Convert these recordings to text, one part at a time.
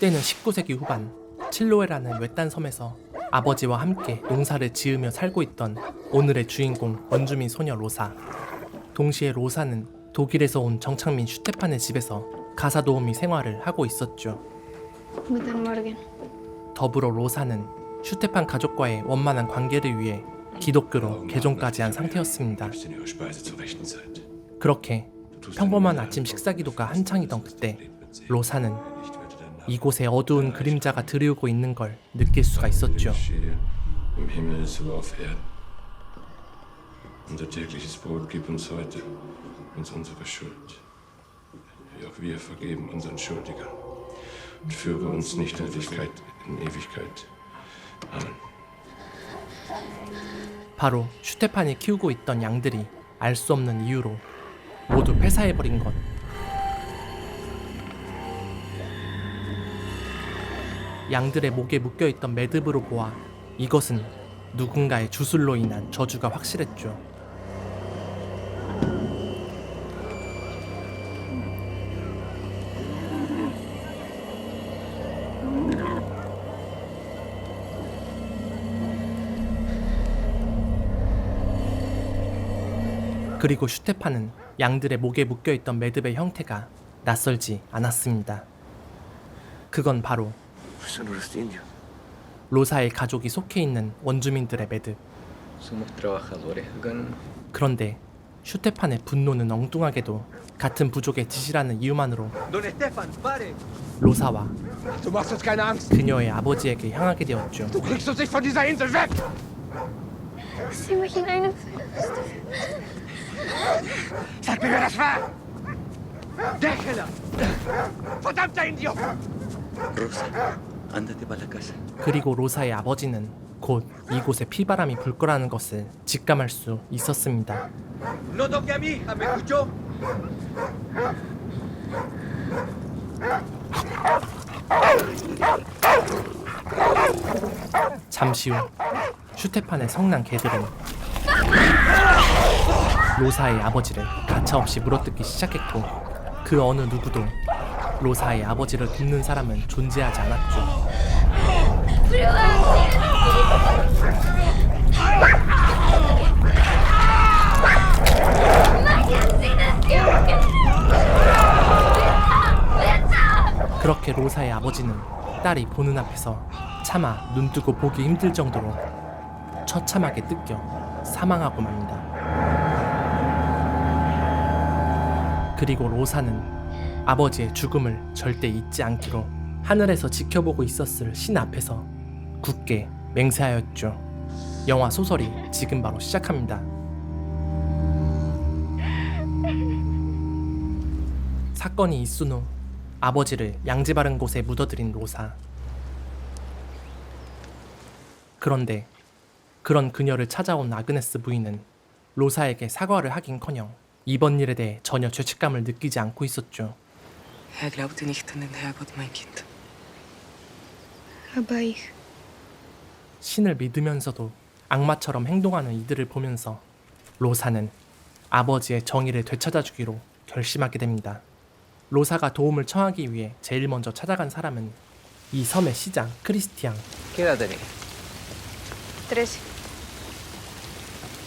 때는 19세기 후반 칠로에라는 외딴 섬에서 아버지와 함께 농사를 지으며 살고 있던 오늘의 주인공 원주민 소녀 로사. 동시에 로사는 독일에서 온 정착민 슈테판의 집에서 가사 도우미 생활을 하고 있었죠. Guten Morgen. 더불어 로사는 슈테판 가족과의 원만한 관계를 위해 기독교로 개종까지 한 상태였습니다. 그렇게 평범한 아침 식사 기도가 한창이던 그때 로사는 이곳에 어두운 그림자가 드리우고 있는 걸 느낄 수가 있었죠. Im Himmel so auf Erden. Unser tägliches Brot gib uns heute, uns unsere Schuld, wie auch wir vergeben unseren Schuldigern. Und führe uns nicht in Ewigkeit. Amen. 바로 슈테판이 키우고 있던 양들이 알 수 없는 이유로 모두 폐사해버린 것. 양들의 목에 묶여있던 매듭으로 보아 이것은 누군가의 주술로 인한 저주가 확실했죠. 그리고 슈테판은 양들의 목에 묶여있던 매듭의 형태가 낯설지 않았습니다. 그건 바로 Son unos indios. 로사의 가족이 속해 있는 원주민들의 매듭. Somos trabajadores acá. 그런데 슈테판의 분노는 엉뚱하게도 같은 부족의 짓이라는 이유만으ro Don Stefan, pare! 로사와 Du machst uns keine Angst. 그녀의 아버지에게 향하게 되었죠. Du kriegst uns nicht von dieser Insel weg. Sie mich hinein. Sag mir, wer das war. Der Killer. Verdammter Idiot. Rosa, ándate para la casa. 그리고 로사의 아버지는 곧 이곳에 피바람이 불 거라는 것을 직감할 수 있었습니다. No toque a mi hija, ¿me escuchó? 잠시 후 슈테판의 성난 개들은 로사의 아버지를 가차없이 물어뜯기 시작했고 그 어느 누구도 로사의 아버지를 돕는 사람은 존재하지 않았죠. 그렇게 로사의 아버지는 딸이 보는 앞에서 차마 눈뜨고 보기 힘들 정도로 처참하게 뜯겨 사망하고 맙니다. 그리고 로사는 아버지의 죽음을 절대 잊지 않기로 하늘에서 지켜보고 있었을 신 앞에서 굳게 맹세하였죠. 영화 소설이 지금 바로 시작합니다. 사건이 있은 후 아버지를 양지 바른 곳에 묻어들인 로사. 그런데 그런 그녀를 찾아온 아그네스 부인은 로사에게 사과를 하긴커녕 이번 일에 대해 전혀 죄책감을 느끼지 않고 있었죠. Er glaubte nicht an den Herrgott, mein Kind. Aber ich. 신을 믿으면서도 악마처럼 행동하는 이들을 보면서 로사는 아버지의 정의를 되찾아주기로 결심하게 됩니다. 로사가 도움을 청하기 위해 제일 먼저 찾아간 사람은 이 섬의 시장 크리스티앙. ¿Qué edad tenés? 13.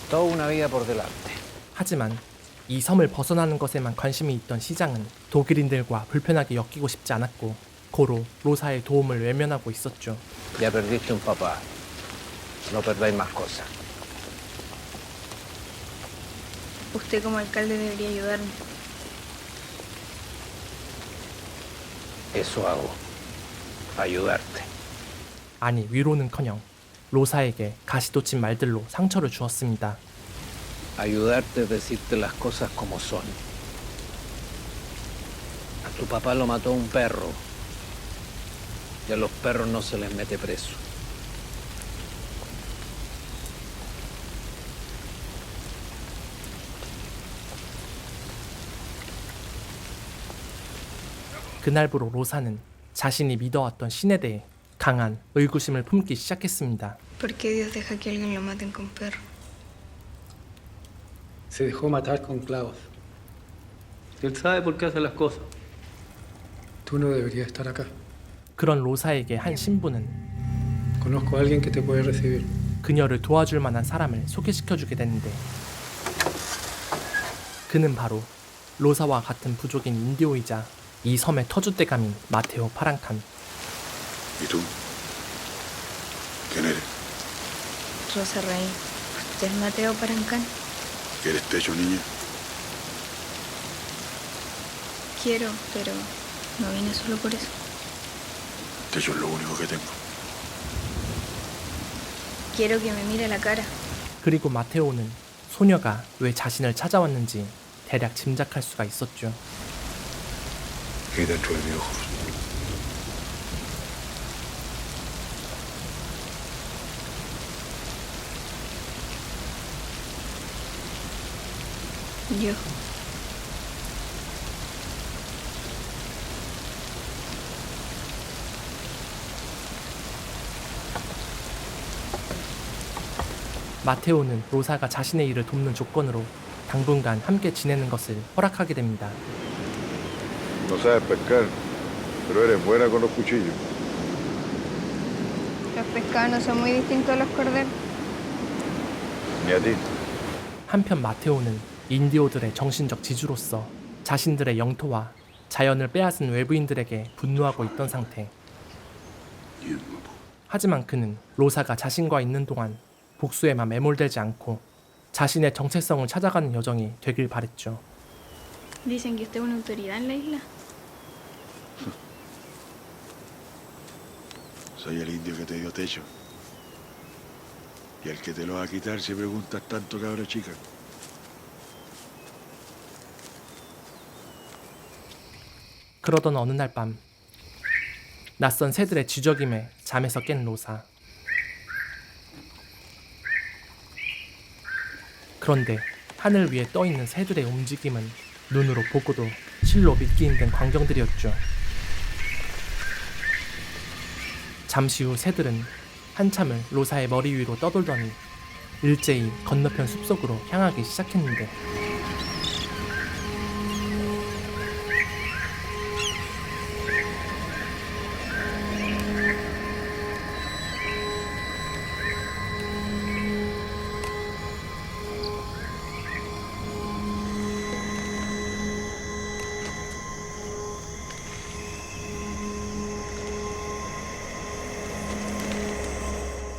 Toda una vida por delante. 하지만 이 섬을 벗어나는 것에만 관심이 있던 시장은 독일인들과 불편하게 엮이고 싶지 않았고 고로 로사의 도움을 외면하고 있었죠. Ya perdiste un papá. No perdáis más cosas. Usted como alcalde debería ayudarme. Eso hago. Ayudarte. 아니 위로는커녕 로사에게 가시돋친 말들로 상처를 주었습니다. Ayudarte es decirte las cosas como son. A tu papá lo mató un perro. Y a los perros no se les mete preso. 그날부로 로사는 자신이 믿어왔던 신에 대해 강한 의구심을 품기 시작했습니다. ¿Por qué Dios deja que alguien lo maten con perro? Se dejó matar con clavos. Él sabe por qué hace las cosas. Tú no deberías estar acá. 그런 로사에게 한 신부는 Conozco a alguien que te puede recibir. 그녀를 도와줄 만한 사람을 소개시켜주게 되는데 그는 바로 로사와 같은 부족인 인디오이자 이 섬의 터줏대감인 마테오 파랑칸. ¿Y tú? ¿Quién eres? Rosa Rey, ¿usted es Mateo Parancán? ¿Quieres techo, niña? Quiero, pero no vine solo por eso. Techo es lo único que tengo. Quiero que me mire la cara. 그리고 마테오는 소녀가 왜 자신을 찾아왔는지 대략 짐작할 수가 있었죠. ¿Qué hay dentro de mis ojos? Yo. 마테오는 로사가 자신의 일을 돕는 조건으로 당분간 함께 지내는 것을 허락하게 됩니다. No sabes pescar, pero eres buena con los cuchillos. Los pescados no son muy distintos a los corderos. Ni a ti. 한편 마테오는 인디오들의 정신적 지주로서 자신들의 영토와 자연을 빼앗은 외부인들에게 분노하고 있던 상태. 하지만 그는 로사가 자신과 있는 동안 복수에만 매몰되지 않고 자신의 정체성을 찾아가는 여정이 되길 바랬죠. Dicen que usted es una autoridad en la isla. Soy el indio que te dio techo. Y el que te lo va a quitar si preguntas tanto, cabra chica. 그러던 어느 날 밤 낯선 새들의 쥐저김에 잠에서 깬 로사. 그런데 하늘 위에 떠있는 새들의 움직임은 눈으로 보고도 실로 믿기 힘든 광경들이었죠. 잠시 후 새들은 한참을 로사의 머리 위로 떠돌더니 일제히 건너편 숲속으로 향하기 시작했는데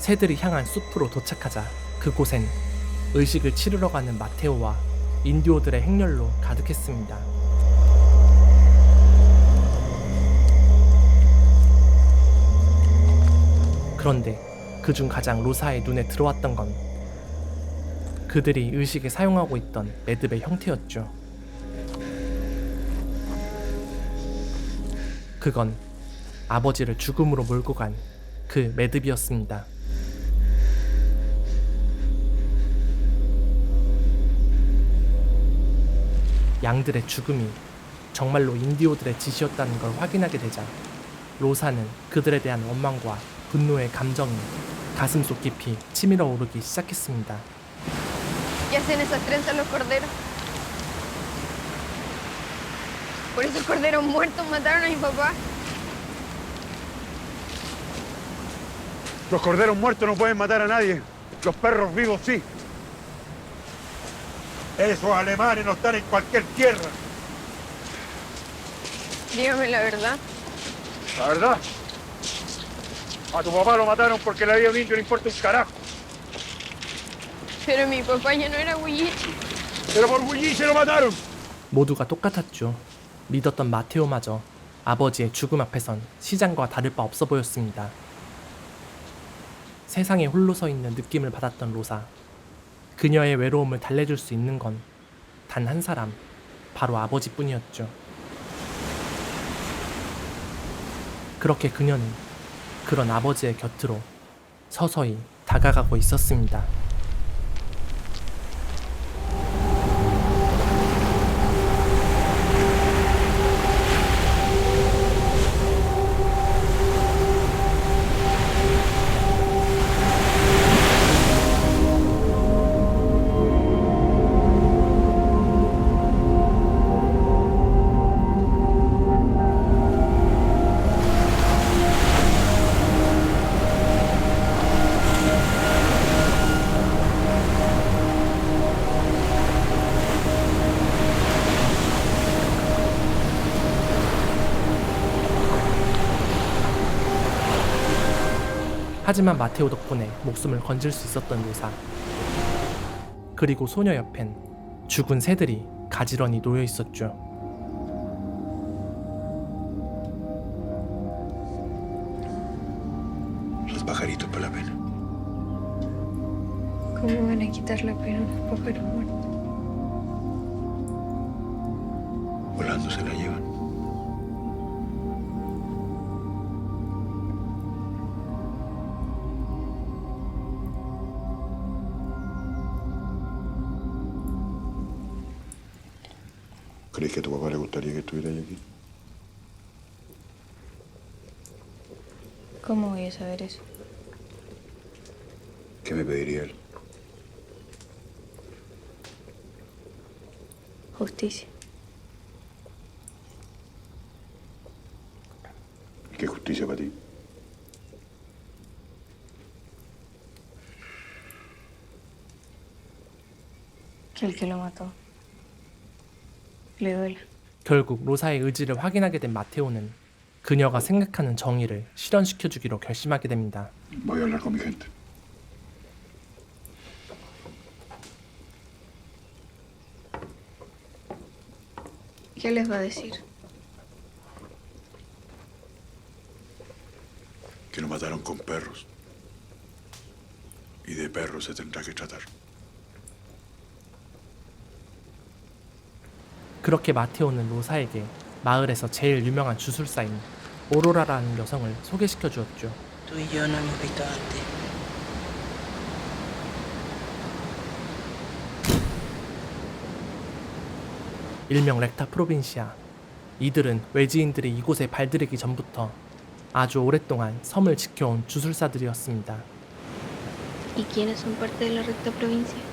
새들이 향한 숲으로 도착하자 그곳엔 의식을 치르러 가는 마테오와 인디오들의 행렬로 가득했습니다. 그런데 그중 가장 로사의 눈에 들어왔던 건 그들이 의식에 사용하고 있던 매듭의 형태였죠. 그건 아버지를 죽음으로 몰고 간 그 매듭이었습니다. 양들의 죽음이 정말로 인디오들의 짓이었다는 걸 확인하게 되자 로사는 그들에 대한 원망과 분노의 감정이 가슴속 깊이 치밀어 오르기 시작했습니다. ¿Qué hacen esas trenzas los corderos? Por esos corderos muertos mataron a mi papá. Los corderos muertos no pueden matar a nadie. Los perros vivos sí. Esos alemanes no están en cualquier tierra. Dígame la verdad. La verdad. A tu papá lo mataron porque la vida de un indio no importa un carajo. Pero mi papá ya no era Huilliche. Pero por bullice lo mataron. 모두가 똑같았죠. 믿었던 마테오마저 아버지의 죽음 앞에선 시장과 다를 바 없어 보였습니다. 세상에 홀로 서 있는 느낌을 받았던 로사. 그녀의 외로움을 달래줄 수 있는 건 단 한 사람, 바로 아버지뿐이었죠. 그렇게 그녀는 그런 아버지의 곁으로 서서히 다가가고 있었습니다. 하지만 마테오 덕분에 목숨을 건질 수 있었던 로사. 그리고 소녀 옆엔 죽은 새들이 가지런히 놓여 있었죠. Los pajaritos por la pena. ¿Cómo van a quitar la pena a los pájaros muertos? Volando se la llevan. ¿Crees que a tu papá le gustaría que estuvieras aquí? ¿Cómo voy a saber eso? ¿Qué me pediría él? Justicia. ¿Y qué justicia para ti? Que el que lo mató le duela. 결국 로사의 의지를 확인하게 된 마테오는 그녀가 생각하는 정의를 실현시켜주기로 결심하게 됩니다. Voy a hablar con mi gente. ¿Qué les va a decir? Que lo mataron con perros. Y de perros se tendrá que tratar. 그렇게 마테오는 로사에게 마을에서 제일 유명한 주술사인 오로라라는 여성을 소개시켜 주었죠. Tú y yo no hemos visto antes. 일명 렉타 프로빈시아. 이들은 외지인들이 이곳에 발들이기 전부터 아주 오랫동안 섬을 지켜온 주술사들이었습니다. ¿Y quiénes son parte de la recta provincia?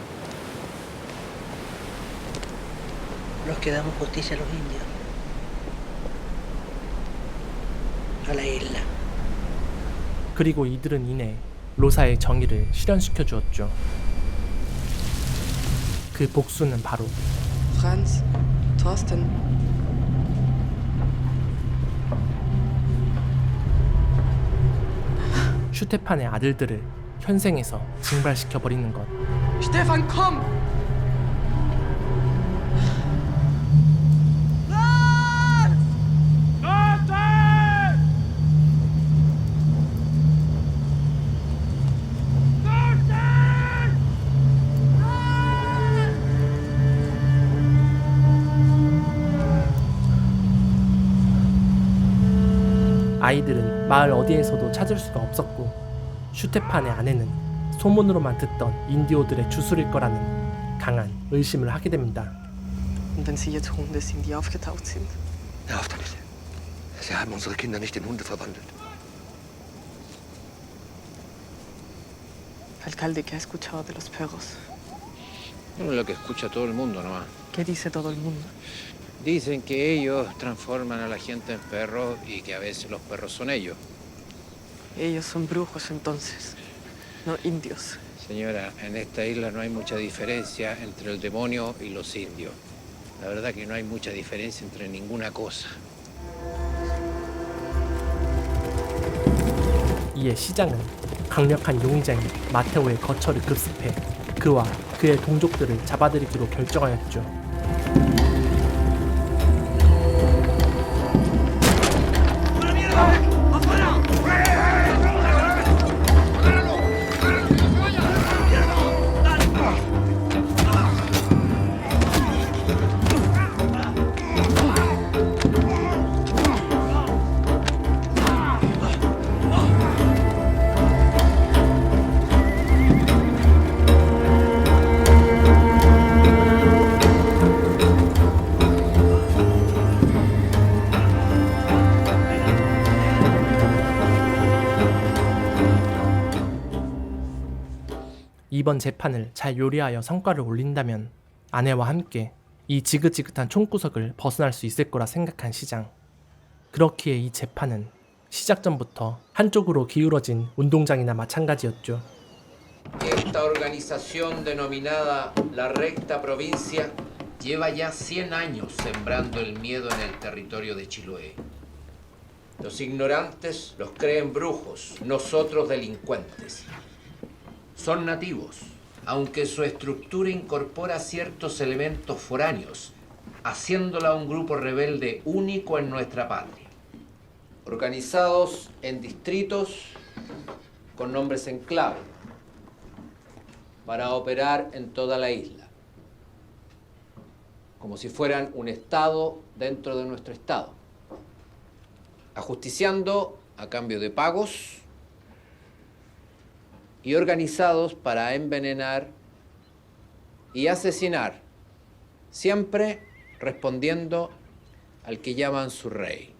Los que damos justicia a los indios. A la isla. 그리고 이들은 이내 로사의 정의를 실현시켜 주었죠. 그 복수는 바로 Franz, Thorsten. 슈테판의 아들들을 현생에서 징발시켜 버리는 것. Stefan, komm! 아이들은 마을 어디에서도 찾을 수가 없었고 슈테판의 아내는 소문으로만 듣던 인디오들의 주술일 거라는 강한 의심을 하게 됩니다. Und wenn sie jetzt Hunde sind, die aufgetaucht sind? Hör auf damit. Sie haben unsere Kinder nicht in Hunde verwandelt. Alcalde, ¿qué ha escuchado de los perros? Lo que escucha todo el mundo nomás. ¿Qué dice todo el mundo? Dicen que ellos transforman a la gente en perros y que a veces los perros son ellos. Ellos son brujos entonces, no indios. Señora, en esta isla no hay mucha diferencia entre el demonio y los indios. La verdad que no hay mucha diferencia entre ninguna cosa. 이에 시장은 강력한 용의자인 마테오의 거처를 급습해 그와 그의 동족들을 잡아들이기로 결정하였죠. 이번 재판을 잘 요리하여 성과를 올린다면 아내와 함께 이 지긋지긋한 총구석을 벗어날 수 있을 거라 생각한 시장. 그렇기에 이 재판은 시작 전부터 한쪽으로 기울어진 운동장이나 마찬가지였죠. Esta organización denominada la Recta Provincia lleva ya 100 años sembrando el miedo en el territorio de Chiloé. Los ignorantes los creen brujos, nosotros delincuentes. Son nativos, aunque su estructura incorpora ciertos elementos foráneos, haciéndola un grupo rebelde único en nuestra patria. Organizados en distritos con nombres en clave, para operar en toda la isla, como si fueran un estado dentro de nuestro estado, ajusticiando a cambio de pagos y organizados para envenenar y asesinar, siempre respondiendo al que llaman su rey.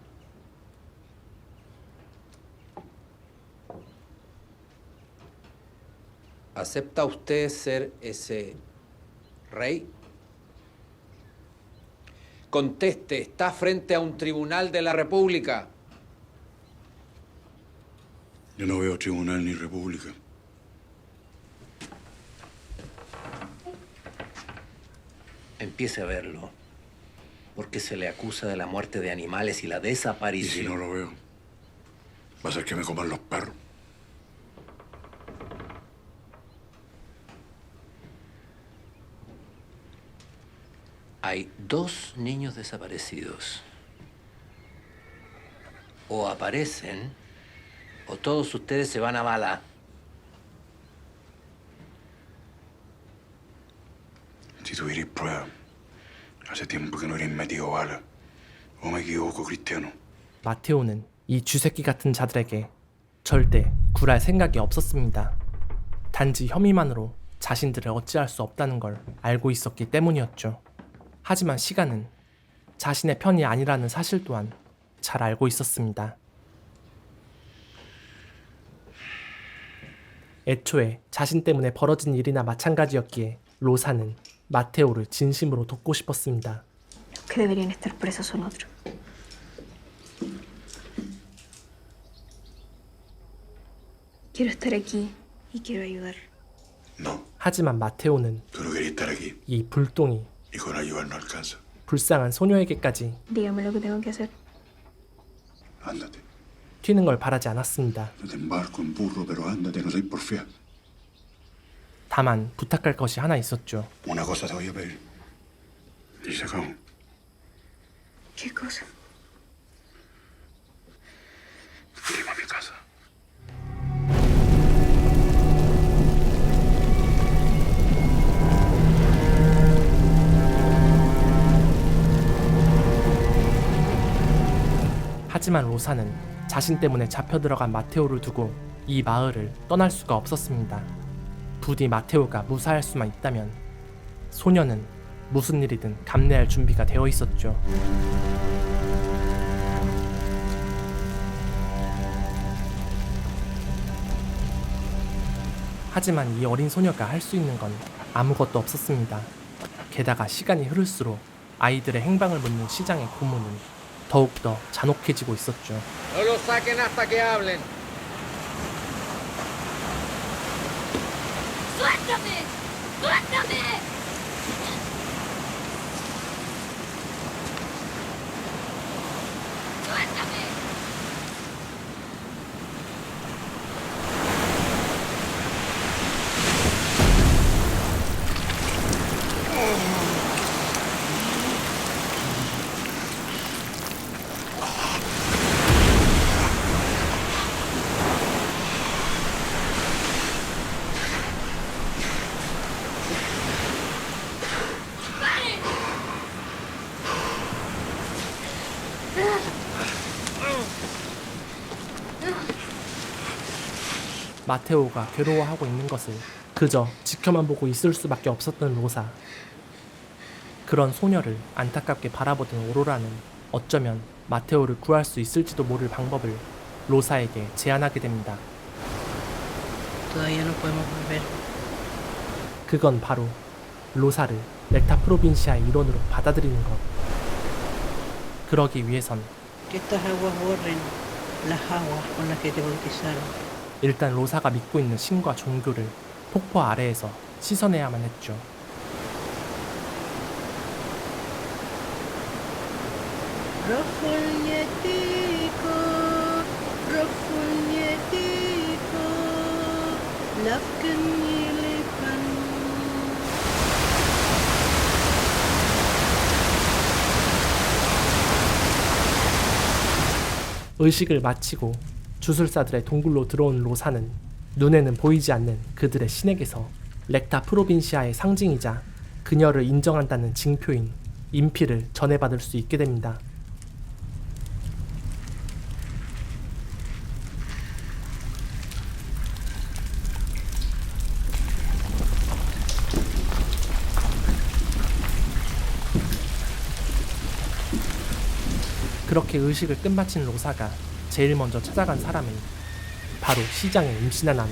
¿Acepta usted ser ese rey? Conteste, ¿está frente a un tribunal de la República? Yo no veo tribunal ni república. Empiece a verlo, porque se le acusa de la muerte de animales y la Y desaparición. si no lo veo, va a ser que me coman los perros. Hay 2 niños desaparecidos. O aparecen, o todos ustedes se van a bala. Si tuvierais pruebas, hace tiempo que no hubierais metido bala. ¿O me equivoco, Cristiano? 마테오는 이 쥐새끼 같은 자들에게 절대 굴할 생각이 없었습니다. 단지 혐의만으로 자신들을 어찌할 수 없다는 걸 알고 있었기 때문이었죠. 하지만 시간은 자신의 편이 아니라는 사실 또한 잘 알고 있었습니다. 애초에 자신 때문에 벌어진 일이나 마찬가지였기에 로사는 마테오를 진심으로 돕고 싶었습니다. Los que deberían estar presos son otros. Quiero estar aquí y quiero ayudar. No, 하지만 마테오는 tú no querías estar aquí. 이 불똥이 Y con ayudar no alcanza. 불쌍한 소녀에게까지 Dígame lo que tengo que hacer. Ándate. 튀는 걸 바라지 않았습니다. No te embarco en burro, pero ándate, no soy porfía. 다만 부탁할 것이 하나 있었죠. Una cosa te voy a pedir. Y se acabó. ¿Qué cosa? Dime a mi casa. 하지만 로사는 자신 때문에 잡혀 들어간 마테오를 두고 이 마을을 떠날 수가 없었습니다. 부디 마테오가 무사할 수만 있다면 소녀는 무슨 일이든 감내할 준비가 되어 있었죠. 하지만 이 어린 소녀가 할 수 있는 건 아무것도 없었습니다. 게다가 시간이 흐를수록 아이들의 행방을 묻는 시장의 고문은 더욱더 잔혹해지고 있었죠. No lo saquen hasta que hablen. ¡Suéltame! ¡Suéltame! ¡Suéltame! 마테오가 괴로워하고 있는 것을 그저 지켜만 보고 있을 수밖에 없었던 로사. 그런 소녀를 안타깝게 바라보던 오로라는 어쩌면 마테오를 구할 수 있을지도 모를 방법을 로사에게 제안하게 됩니다. Todavía no podemos volver. 그건 바로 로사를 렉타 프로빈시아의 일원으로 받아들이는 것. 그러기 위해선 Que estas aguas borren las aguas con las que te bautizaron. 일단 로사가 믿고 있는 신과 종교를 폭포 아래에서 씻어내야만 했죠. Rojo el nietico. Tito, lafken yelekan. 의식을 마치고 주술사들의 동굴로 들어온 로사는 눈에는 보이지 않는 그들의 신에게서 렉타 프로빈시아의 상징이자 그녀를 인정한다는 징표인 인피를 전해받을 수 있게 됩니다. 그렇게 의식을 끝마친 로사가 제일 먼저 찾아간 사람은 바로 시장에 임신한 아내.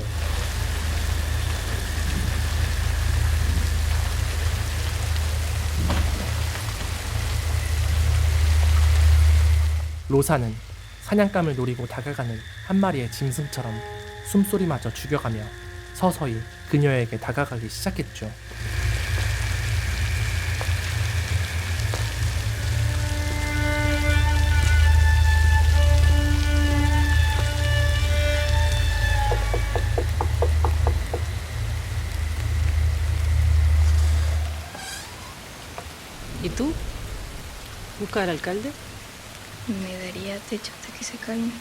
로사는 사냥감을 노리고 다가가는 한 마리의 짐승처럼 숨소리마저 죽여가며 서서히 그녀에게 다가가기 시작했죠. ¿Y tú? ¿Buscar al alcalde? Me daría techo hasta que se calme.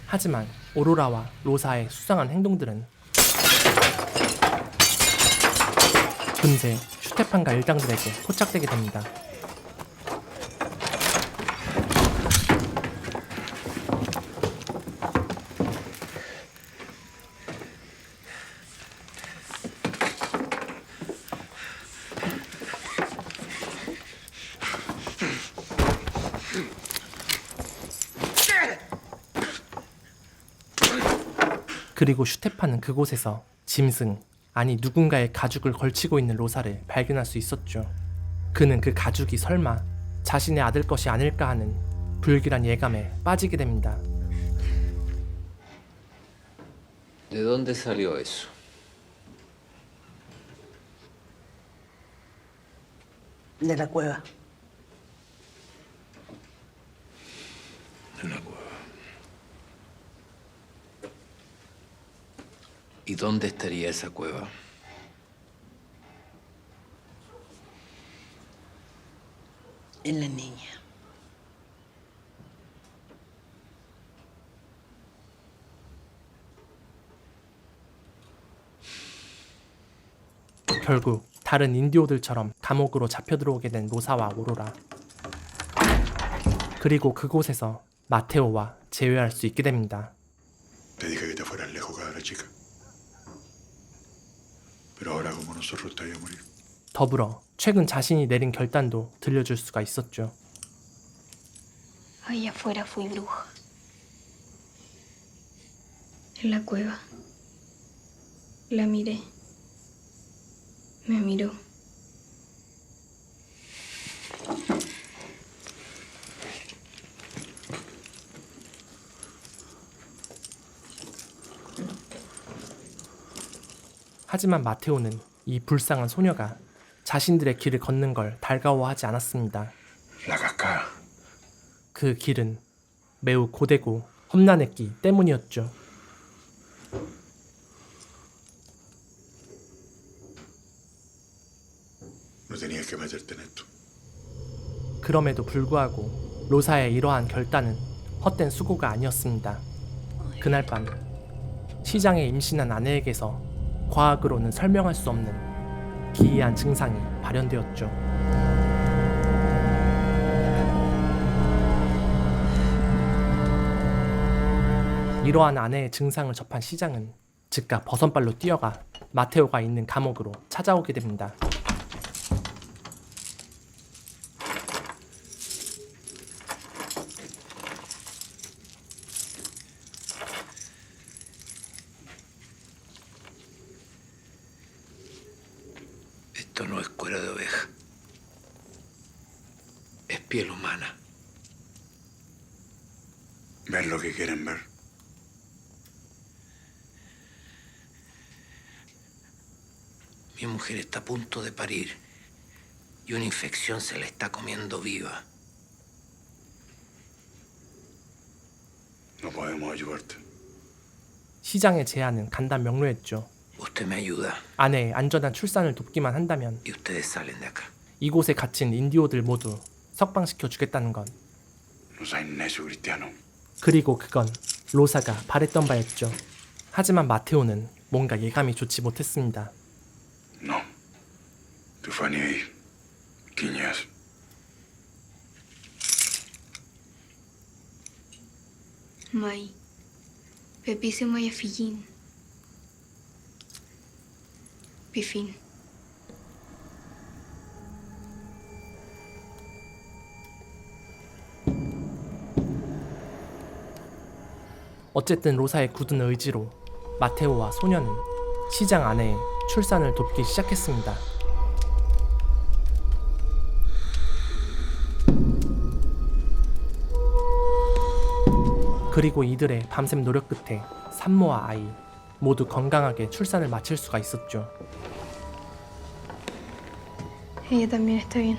하지만 오로라와 로사의 수상한 행동들은 금세 슈테판과 일당들에게 포착되게 됩니다. 그리고 슈테판은 그곳에서 짐승, 아니 누군가의 가죽을 걸치고 있는 로사를 발견할 수 있었죠. 그는 그 가죽이 설마 자신의 아들 것이 아닐까 하는 불길한 예감에 빠지게 됩니다. ¿De dónde salió eso? De la cueva. En la cueva. ¿Y dónde estaría esa cueva? En la niña. 결국 다른 인디오들처럼 감옥으로 잡혀 들어오게 된 로사와 오로라. 그리고 그곳에서 마테오와 재회할 수 있게 됩니다. Te dije que te fueras lejos, cabra chica. Pero ahora como nosotros te vaya a morir. 더불어 최근 자신이 내린 결단도 들려줄 수가 있었죠. Allá afuera fui bruja. En la cueva. La miré. Me miró. 하지만 마테오는 이 불쌍한 소녀가 자신들의 길을 걷는 걸 달가워하지 않았습니다. La cascada. 그 길은 매우 고되고 험난했기 때문이었죠. No tenías que meterte en esto. 그럼에도 불구하고 로사의 이러한 결단은 헛된 수고가 아니었습니다. 그날 밤 시장에 임신한 아내에게서 과학으로는 설명할 수 없는 기이한 증상이 발현되었죠. 이러한 아내의 증상을 접한 시장은 즉각 버선발로 뛰어가 마테오가 있는 감옥으로 찾아오게 됩니다. Esto no es cuero de oveja. Es piel humana. Ver lo que quieren ver. Mi mujer está a punto de parir y una infección se la está comiendo viva. No podemos ayudarte. 시장의 제안은 간단 명료했죠. Usted me ayuda 아내의 안전한 출산을 돕기만 한다면 y ustedes salen de acá. 이곳에 갇힌 인디오들 모두 석방시켜 주겠다는 것. No seas necio, cristiano. 그리고 그건 로사가 바랬던 바였죠. 하지만 마테오는 뭔가 예감이 좋지 못했습니다. No. Tu Fanny ahí. Quiñas. Mai. Pepise Maya Fillin. Pifin. 어쨌든 로사의 굳은 의지로 마테오와 소녀는 시장 안에 출산을 돕기 시작했습니다. 그리고 이들의 밤샘 노력 끝에 산모와 아이 모두 건강하게 출산을 마칠 수가 있었죠. Ella también está bien.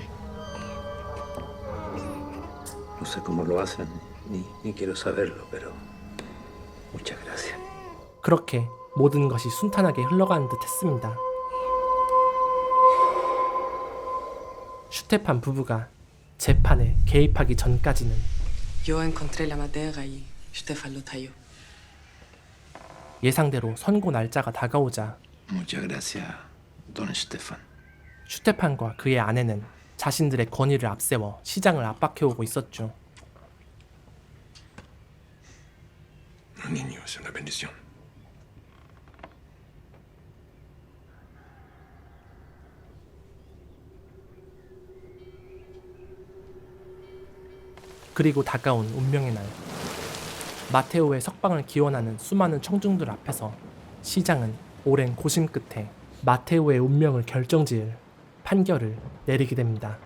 No sé cómo lo hacen, ni quiero saberlo, pero muchas gracias. 그렇게 모든 것이 순탄하게 흘러가는 듯 했습니다. 슈테판 부부가 재판에 개입하기 전까지는 Yo encontré la madera y Stefan lo talló. 예상대로 선고 날짜가 다가오자 Muchas gracias, don Stefan. 슈테판과 그의 아내는 자신들의 권위를 앞세워 시장을 압박해오고 있었죠. Un niño es una bendición. 그리고 다가온 운명의 날. 마테오의 석방을 기원하는 수많은 청중들 앞에서 시장은 오랜 고심 끝에 마테오의 운명을 결정지을 판결을 내리게 됩니다.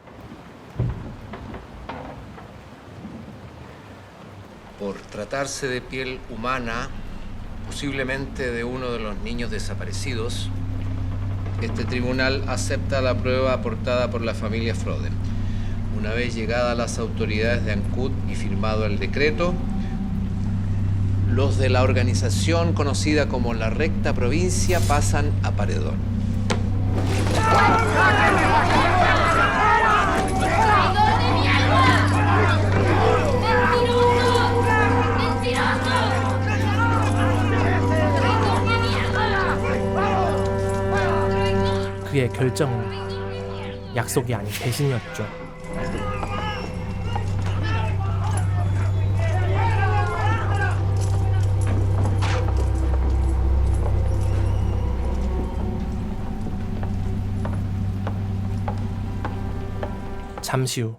Por tratarse de piel humana, posiblemente de uno de los niños desaparecidos, este tribunal acepta la prueba aportada por la familia Froden. Una vez llegadas las autoridades de Ancud y firmado el decreto, los de la organización conocida como la Recta Provincia pasan a paredón. ¡Traidor de mierda! ¡Mentiroso! ¡Mentiroso! ¡Traidor de mierda! 그의 결정은 약속이 아닌 배신이었죠. 잠시 후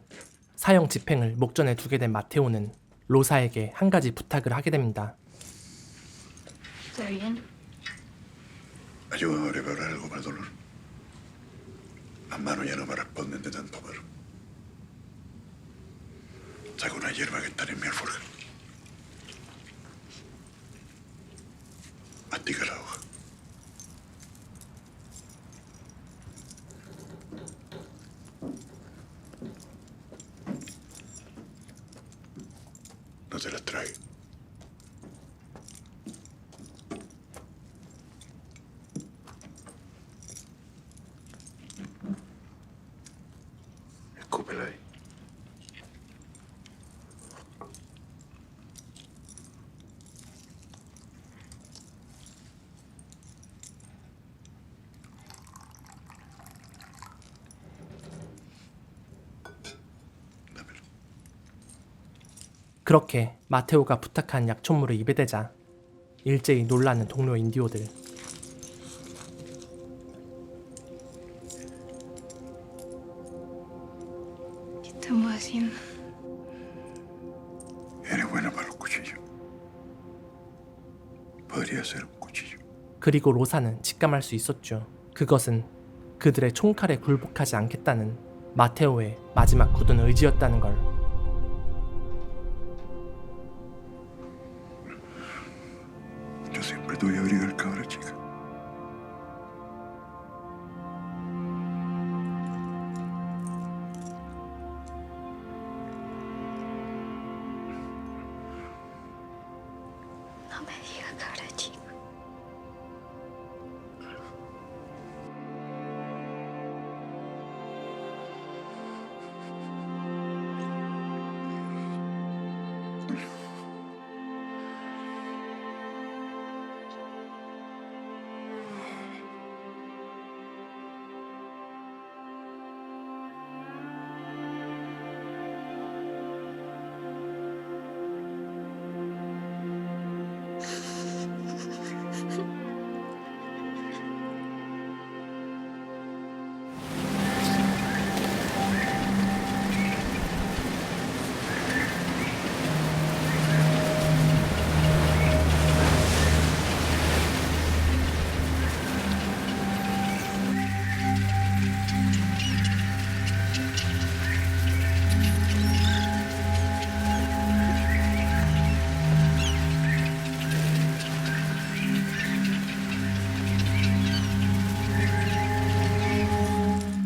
사형 집행을 목전에 두게 된 마테오는 로사에게 한 가지 부탁을 하게 됩니다. ¿Está bien? Ayúdame a preparar algo para el dolor. Las manos ya no me responden de tanto paro. Saca una hierba que está en mi alforja. Mastica la hoja. No te las trague. Escúpela ahí. Dámelo. 그렇게 마테오가 부탁한 약초물을 입에 대자 일제히 놀라는 동료 인디오들. ¿Qué estamos haciendo? Eres buena para los cuchillos. Podría ser un cuchillo. 그리고 로사는 직감할 수 있었죠. 그것은 그들의 총칼에 굴복하지 않겠다는 마테오의 마지막 굳은 의지였다는 걸. Yo siempre te voy a abrigar, cabra chica. No me diga cabra chica.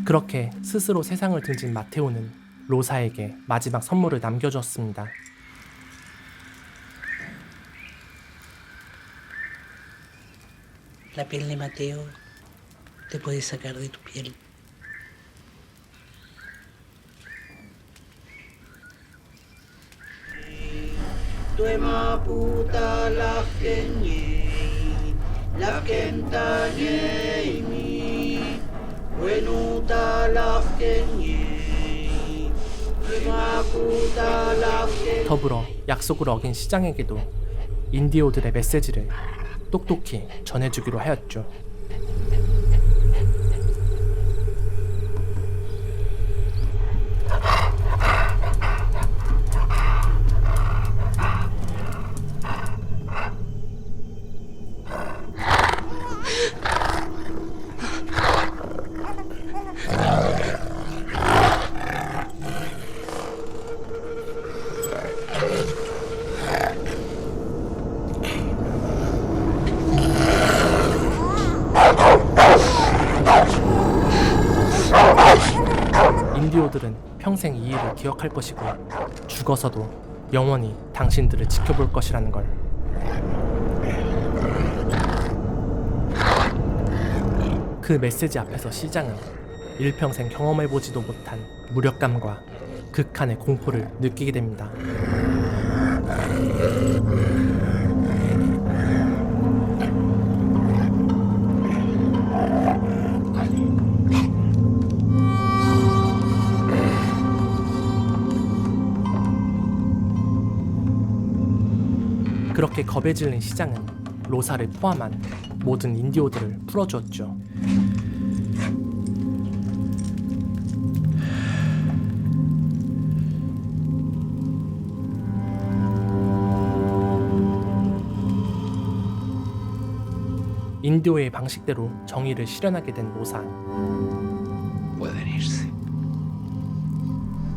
그렇게 스스로 세상을 등진 마테오는 로사에게 마지막 선물을 남겨주었습니다. La piel de Mateo te puede sacar de tu piel. Tuema puta la mi Buenuta la 더불어 약속을 어긴 시장에게도 인디오들의 메시지를 똑똑히 전해주기로 하였죠. 인디오들은 평생 이 일을 기억할 것이고 죽어서도 영원히 당신들을 지켜볼 것이라는 걸. 그 메시지 앞에서 시장은 일평생 경험해보지도 못한 무력감과 극한의 공포를 느끼게 됩니다. 그렇게 겁에 질린 시장은 로사를 포함한 모든 인디오들을 풀어주었죠. 인디오의 방식대로 정의를 실현하게 된 로사. Pueden irse.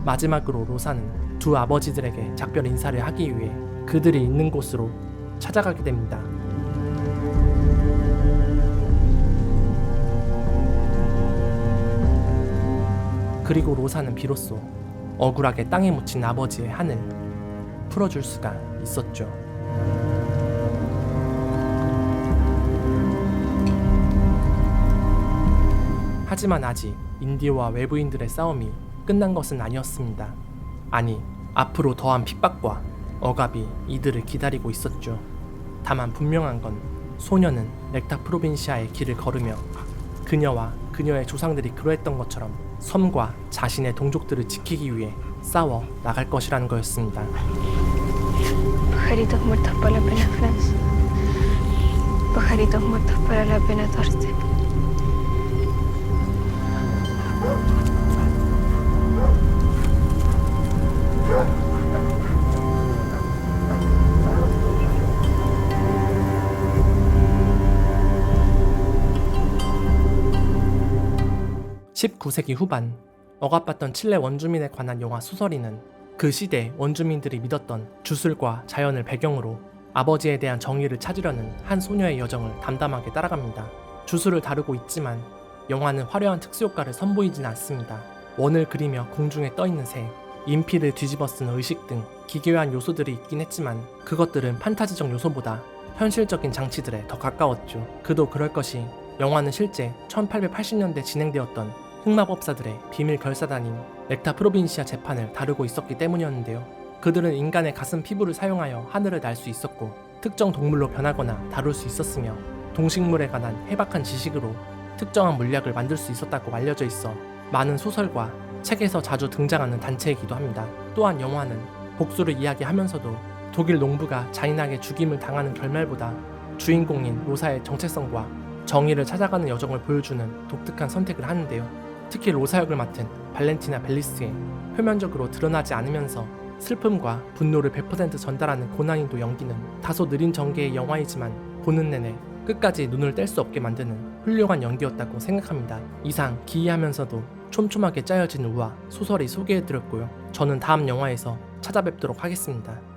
마지막으로 로사는 두 아버지들에게 작별 인사를 하기 위해 그들이 있는 곳으로 찾아가게 됩니다. 그리고 로사는 비로소 억울하게 땅에 묻힌 아버지의 한을 풀어줄 수가 있었죠. 하지만 아직 인디오와 외부인들의 싸움이 끝난 것은 아니었습니다. 아니, 앞으로 더한 핍박과 억압이 이들을 기다리고 있었죠. 다만 분명한 건 소녀는 렉타 프로빈시아의 길을 걸으며 그녀와 그녀의 조상들이 그러했던 것처럼 섬과 자신의 동족들을 지키기 위해 싸워 나갈 것이라는 거였습니다. Pajaritos muertos por la pena, Franz. Pajaritos muertos para la pena, Thorsten. (19세기) 후반 억압받던 칠레 원주민에 관한 영화 소설이는 그 시대 원주민들이 믿었던 주술과 자연을 배경으로 아버지에 대한 정의를 찾으려는 한 소녀의 여정을 담담하게 따라갑니다. 주술을 다루고 있지만 영화는 화려한 특수효과를 선보이진 않습니다. 원을 그리며 공중에 떠있는 새, 인피를 뒤집어 쓰는 의식 등 기괴한 요소들이 있긴 했지만 그것들은 판타지적 요소보다 현실적인 장치들에 더 가까웠죠. 그도 그럴 것이 영화는 실제 1880년대 진행되었던 흑마법사들의 비밀 결사단인 렉타 프로빈시아 재판을 다루고 있었기 때문이었는데요. 그들은 인간의 가슴 피부를 사용하여 하늘을 날 수 있었고 특정 동물로 변하거나 다룰 수 있었으며 동식물에 관한 해박한 지식으로 특정한 물약을 만들 수 있었다고 알려져 있어 많은 소설과 책에서 자주 등장하는 단체이기도 합니다. 또한 영화는 복수를 이야기하면서도 독일 농부가 잔인하게 죽임을 당하는 결말보다 주인공인 로사의 정체성과 정의를 찾아가는 여정을 보여주는 독특한 선택을 하는데요. 특히 로사 역을 맡은 발렌티나 벨리스의 표면적으로 드러나지 않으면서 슬픔과 분노를 100% 전달하는 고난이도 연기는 다소 느린 전개의 영화이지만 보는 내내 끝까지 눈을 뗄 수 없게 만드는 훌륭한 연기였다고 생각합니다. 이상 기이하면서도 촘촘하게 짜여진 우화 소설이 소개해드렸고요. 저는 다음 영화에서 찾아뵙도록 하겠습니다.